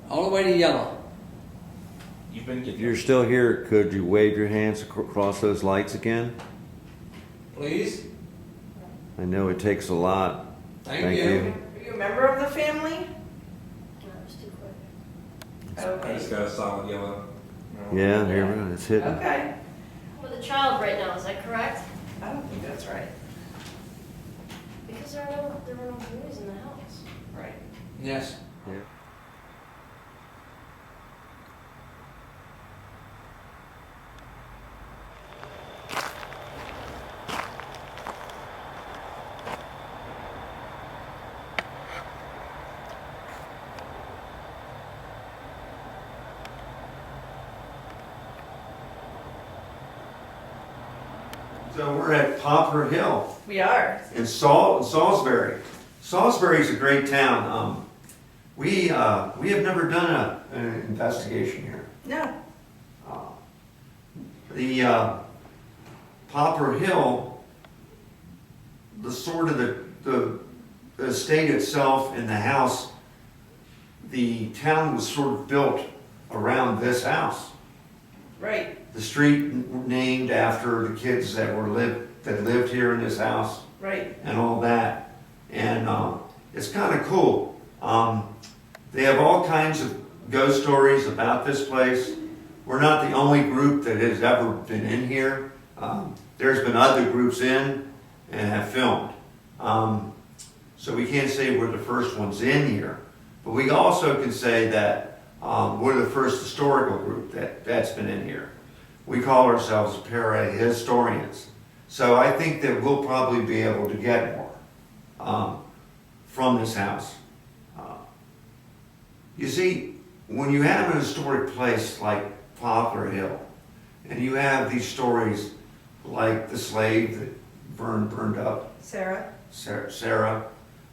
all the way to yellow. You've been If getting. you're still here, could you wave your hands across those lights again? Please. I know it takes a lot. Thank you. Are you a member of the family? No, it was too quick. I Okay. just got a solid yellow. Yeah, here we go. It's hidden. Okay. With a child right now, is that correct? I don't think that's right. Because there were no boys in the house. Right. Yes. Yeah. So we're at Poplar Hill We are. in Salisbury. Salisbury is a great town. We have never done an investigation here. No. The Poplar Hill, the sort of the estate itself and the house, the town was sort of built around this house. Right. The street named after the kids that lived here in this house. Right. And all that. And it's kind of cool. They have all kinds of ghost stories about this place. We're not the only group that has ever been in here. There's been other groups in and have filmed. So we can't say we're the first ones in here. But we also can say that we're the first historical group that's been in here. We call ourselves para-historians. So I think that we'll probably be able to get more from this house. You see, when you have an historic place like Poplar Hill, and you have these stories like the slave that burned up, Sarah. Sarah,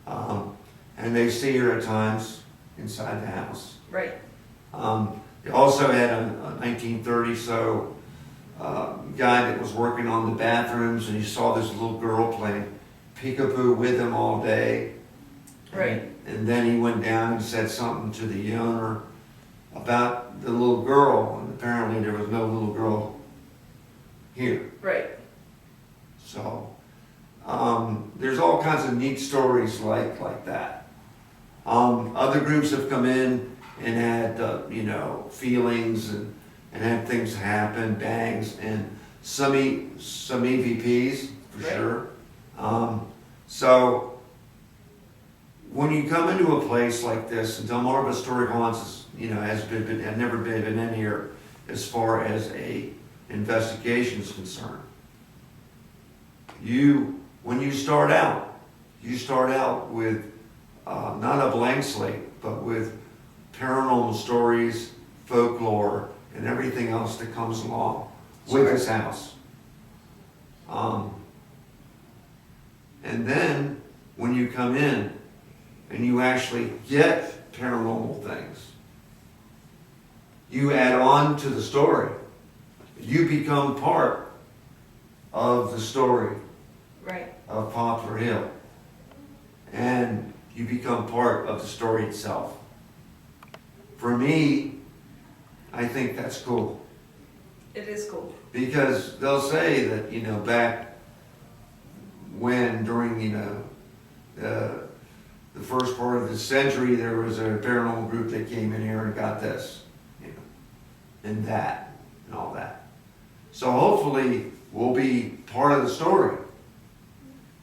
and they see her at times inside the house. Right. They also had a 1930 so guy that was working on the bathrooms, and he saw this little girl playing peekaboo with him all day. Right. And then he went down and said something to the owner about the little girl, and apparently there was no little girl here. Right. So there's all kinds of neat stories like that. Other groups have come in and had feelings and had things happen, bangs, and some EVPs for Right. sure. So when you come into a place like this, and Delmarva Historic Haunts had never been in here as far as a investigation is concerned. When you start out with not a blank slate, but with paranormal stories, folklore, and everything else that comes along with this house. And then when you come in and you actually get paranormal things, you add on to the story. You become part of the story Right. of Poplar Hill. And you become part of the story itself. For me, I think that's cool. It is cool. Because they'll say that, back when, during, the first part of the century, there was a paranormal group that came in here and got this, and that, and all that. So hopefully, we'll be part of the story.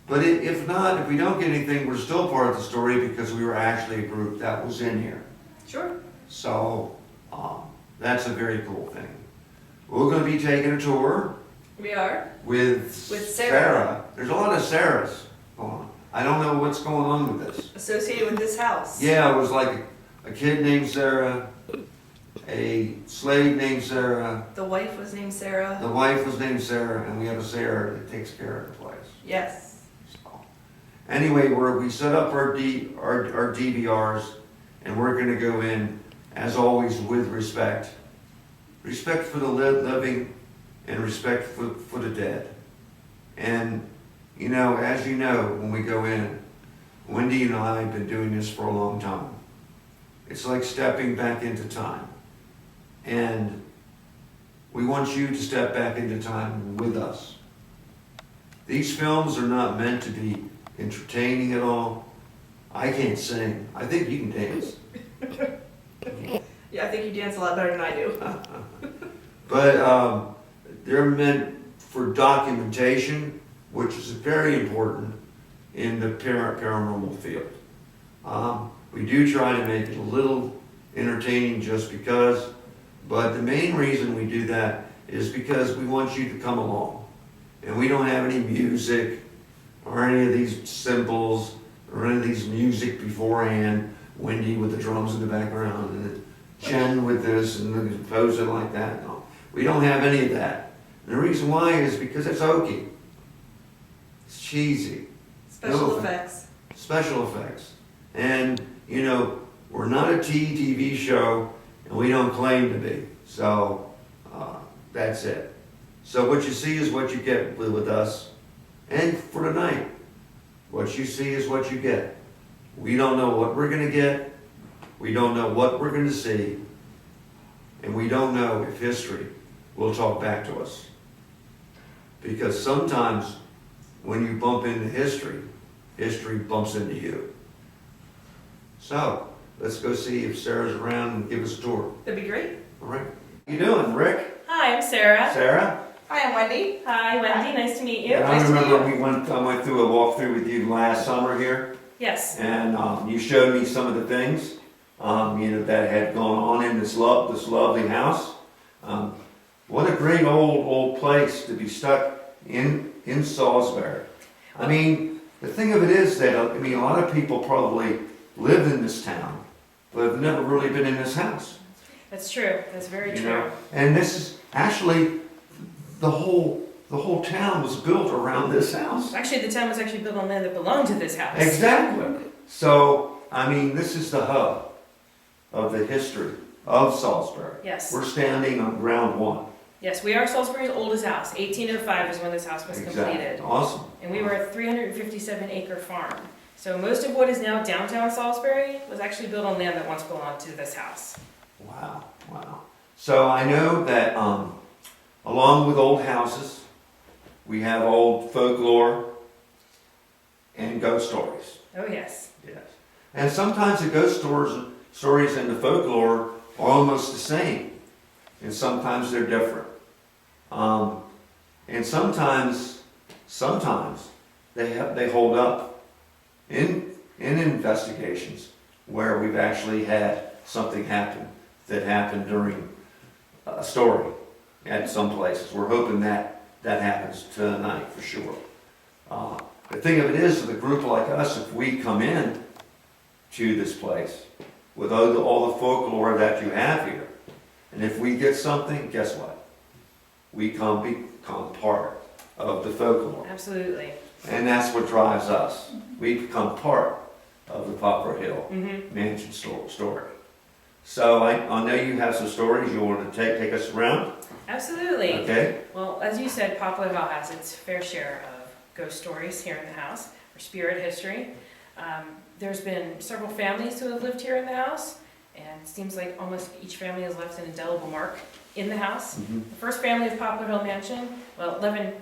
But if not, if we don't get anything, we're still part of the story because we were actually a group that was in here. Sure. So, that's a very cool thing. We're going to be taking a tour We are. with Sarah. There's a lot of Sarahs going on. I don't know what's going on with this. Associated with this house. Yeah, it was like a kid named Sarah, a slave named Sarah, The wife was named Sarah. the wife was named Sarah, and we have a Sarah that takes care of the place. Yes. So, anyway, we set up our DVRs, and we're going to go in, as always, with respect. Respect for the living and respect for the dead. And, as you know, when we go in, Wendy and I have been doing this for a long time. it's like stepping back into time. And we want you to step back into time with us. These films are not meant to be entertaining at all. I can't sing. I think you can dance. Yeah, I think you dance a lot better than I do. But they're meant for documentation, which is very important in the paranormal field. We do try to make it a little entertaining just because, but the main reason we do that is because we want you to come along. And we don't have any music or any of these cymbals or any of these music beforehand, Wendy with the drums in the background and Jen with this and posing like that. No, we don't have any of that. And the reason why is because it's hokey. It's cheesy. Special No effects. Special effects. And, you know, we're not a TV show, and we don't claim to be. So, that's it. So what you see is what you get with us. And for tonight, what you see is what you get. We don't know what we're going to get. We don't know what we're going to see. And we don't know if history will talk back to us. Because sometimes when you bump into history, history bumps into you. So, let's go see if Sarah's around and give us a tour. That'd be great. All right. How you doing, Rick? Hi, I'm Sarah. Sarah? Hi, I'm Wendy. Hi, Wendy. Nice to meet you. And I remember I went through a walkthrough with you last summer here, Yes. and you showed me some of the things that had gone on in this lovely house. What a great old place to be stuck in Salisbury. I mean, the thing of it is that a lot of people probably live in this town, but have never really been in this house. That's true. That's very You true. know? And this is actually the whole town was built around this house. Actually, the town was actually built on land that belonged to this house. Exactly. So, this is the hub of the history of Salisbury. Yes. We're standing on ground one. Yes, we are Salisbury's oldest house. 1805 is when this house was completed. Awesome. And we were a 357-acre farm. So most of what is now downtown Salisbury was actually built on land that once belonged to this house. Wow. So I know that along with old houses, we have old folklore and ghost stories. Oh, yes. Yes. And sometimes the ghost stories and the folklore are almost the same. And sometimes they're different. And sometimes they hold up in investigations where we've actually had something happen that happened during a story at some places. We're hoping that happens tonight for sure. The thing of it is, with a group like us, if we come in to this place with all the folklore that you have here, and if we get something, guess what? We become part of the folklore. Absolutely. And that's what drives us. We become part of the Poplar Hill Mm-hmm. Mansion story. So I know you have some stories you want to take us around. Absolutely. Okay? Well, as you said, Poplar Hill has its fair share of ghost stories here in the house, or spirit history. There's been several families who have lived here in the house, and it seems like almost each family has left an indelible mark in the house. Mm-hmm. The first family of Poplar Hill Mansion, well, Levin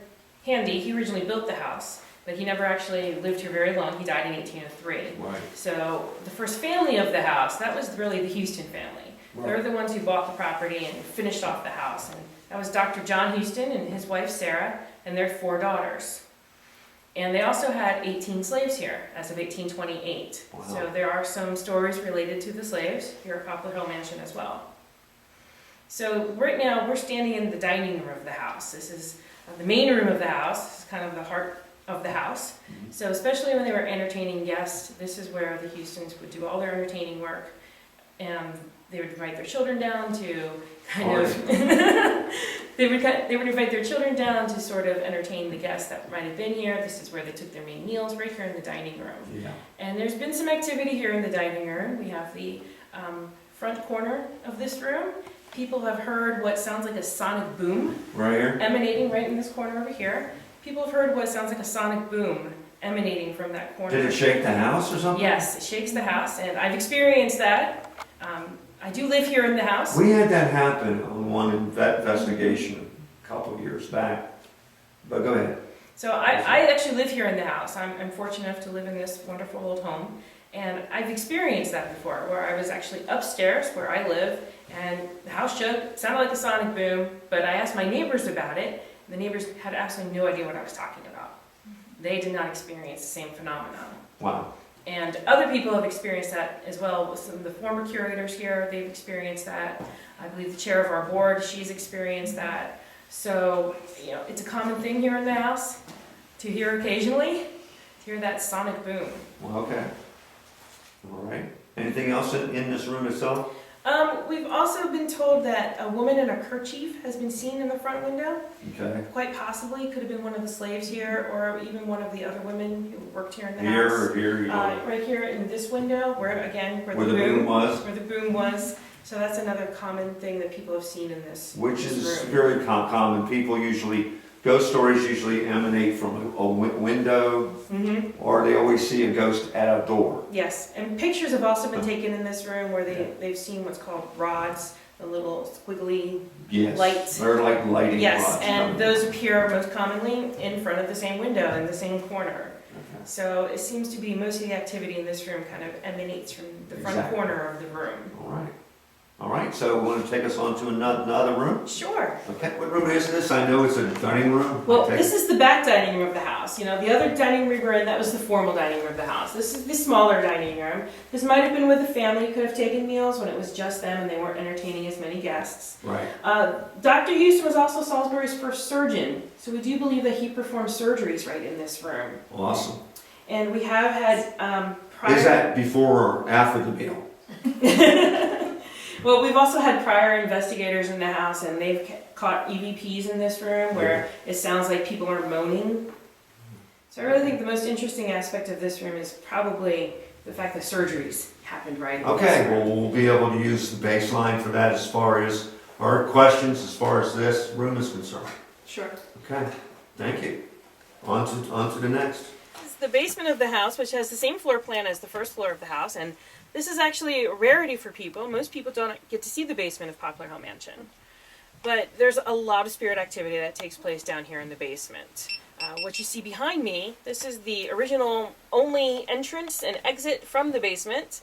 Handy, he originally built the house, but he never actually lived here very long. He died in 1803. Right. So the first family of the house, that was really the Houston family. They're the ones who bought the property and finished off the house. And that was Dr. John Houston and his wife Sarah and their 4 daughters. And they also had 18 slaves here as of 1828. Wow. So there are some stories related to the slaves here at Poplar Hill Mansion as well. So right now we're standing in the dining room of the house. This is the main room of the house. This is kind of the heart of the house. Mm-hmm. So especially when they were entertaining guests, this is where the Houstons would do all their entertaining work. And they would invite their children down to they would invite their children down to sort of entertain the guests that might have been here. This is where they took their main meals, right here in the dining room. Yeah. And there's been some activity here in the dining room. We have the front corner of this room. People have heard what sounds like a sonic boom Right here? emanating right in this corner over here. People have heard what sounds like a sonic boom emanating from that corner. Did it shake the house or something? Yes, it shakes the house, and I've experienced that. I do live here in the house. We had that happen on one investigation a couple of years back. But go ahead. So I actually live here in the house. I'm fortunate enough to live in this wonderful old home. And I've experienced that before, where I was actually upstairs where I live, and the house shook. It sounded like a sonic boom, but I asked my neighbors about it, and the neighbors had absolutely no idea what I was talking about. They did not experience the same phenomenon. Wow. And other people have experienced that as well. With some of the former curators here, they've experienced that. I believe the chair of our board, she's experienced that. So, you know, it's a common thing here in the house to hear occasionally, to hear that sonic boom. Well, okay. All right. Anything else in this room itself? We've also been told that a woman in a kerchief has been seen in the front window. Okay. Quite possibly could have been one of the slaves here, or even one of the other women who worked here in the Here house. or here? Right here in this window, where Where the boom was? Where the boom was. So that's another common thing that people have seen in this Which this is room. very common. People usually, ghost stories usually emanate from a window, Mhm. or they always see a ghost at a door. Yes, and pictures have also been taken in this room where they've seen what's called rods, the little squiggly Yes. lights. They're like lighting Yes, rods. and those appear most commonly in front of the same window in the same corner. Okay. So it seems to be most of the activity in this room kind of emanates from the front Exactly. corner of the room. All right. All right, so want to take us on to another room? Sure. Okay, what room is this? I know it's a dining room. Well, Okay. this is the back dining room of the house. You know, the other dining room we were in, that was the formal dining room of the house. This is the smaller dining room. This might have been where the family could have taken meals when it was just them and they weren't entertaining as many guests. Right. Dr. Houston was also Salisbury's first surgeon, so we do believe that he performed surgeries right in this room. Awesome. And we have had prior... Is that before or after the meal? Well, we've also had prior investigators in the house, and they've caught EVPs in this room where it sounds like people are moaning. So I really think the most interesting aspect of this room is probably the fact that surgeries happened right in Okay, this room. well, we'll be able to use the baseline for that as far as our questions as far as this room is concerned. Sure. Okay, thank you. On to the next. This is the basement of the house, which has the same floor plan as the first floor of the house, and this is actually a rarity for people. Most people don't get to see the basement of Poplar Hill Mansion. But there's a lot of spirit activity that takes place down here in the basement. What you see behind me, this is the original only entrance and exit from the basement.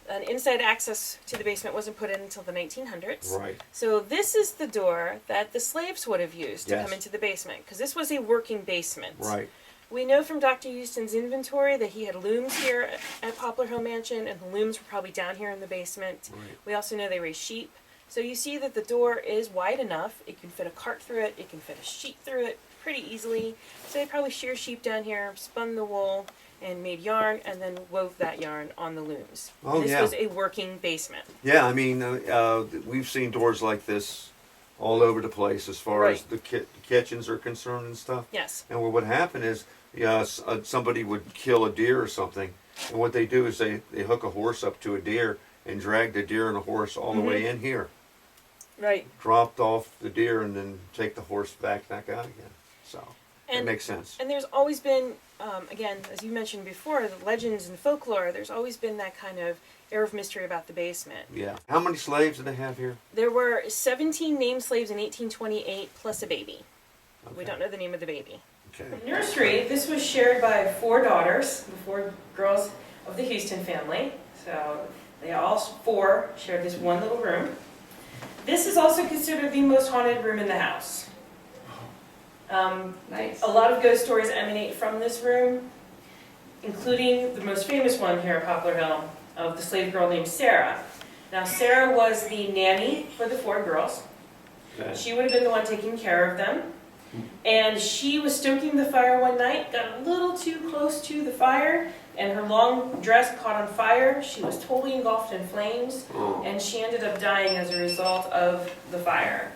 An inside access to the basement wasn't put in until the 1900s. Right. So this is the door that the slaves would have used to Yes. come into the basement, because this was a working basement. Right. We know from Dr. Houston's inventory that he had looms here at Poplar Hill Mansion, and the looms were probably down here in the basement. Right. We also know they raised sheep. So you see that the door is wide enough. It can fit a cart through it. It can fit a sheep through it pretty easily. So they probably sheared sheep down here, spun the wool, and made yarn, and then wove that yarn on the looms. Oh, This yeah. was a working basement. Yeah, I mean, we've seen doors like this all over the place as far as Right. the kitchens are concerned and stuff. Yes. And what would happen is, somebody would kill a deer or something, and what they do is they hook a horse up to a deer and drag the deer and the horse all the way in here, Right. dropped off the deer, and then take the horse back out again. So it And makes sense. And there's always been, again, as you mentioned before, the legends and folklore, there's always been that kind of air of mystery about the basement. Yeah. How many slaves do they have here? There were 17 named slaves in 1828, plus a baby. We Okay. don't know the name of the baby. Okay. The nursery, this was shared by 4 daughters, the 4 girls of the Houston family. So they all 4 shared this one little room. This is also considered the most haunted room in the house. Nice. A lot of ghost stories emanate from this room, including the most famous one here at Poplar Hill of the slave girl named Sarah. Now, Sarah was the nanny for the 4 girls. Okay. She would have been the one taking care of them. And she was stoking the fire one night, got a little too close to the fire, and her long dress caught on fire. She was totally engulfed in flames, Oh. and she ended up dying as a result of the fire.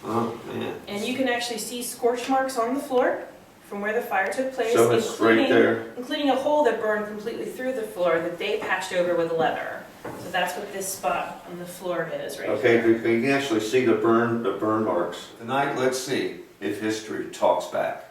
Oh, man. And you can actually see scorch marks on the floor from where the fire took place, So it's right there. including a hole that burned completely through the floor that they patched over with leather. So that's what this spot on the floor is right Okay, here. you can actually see the burn marks. Tonight, let's see if history talks back.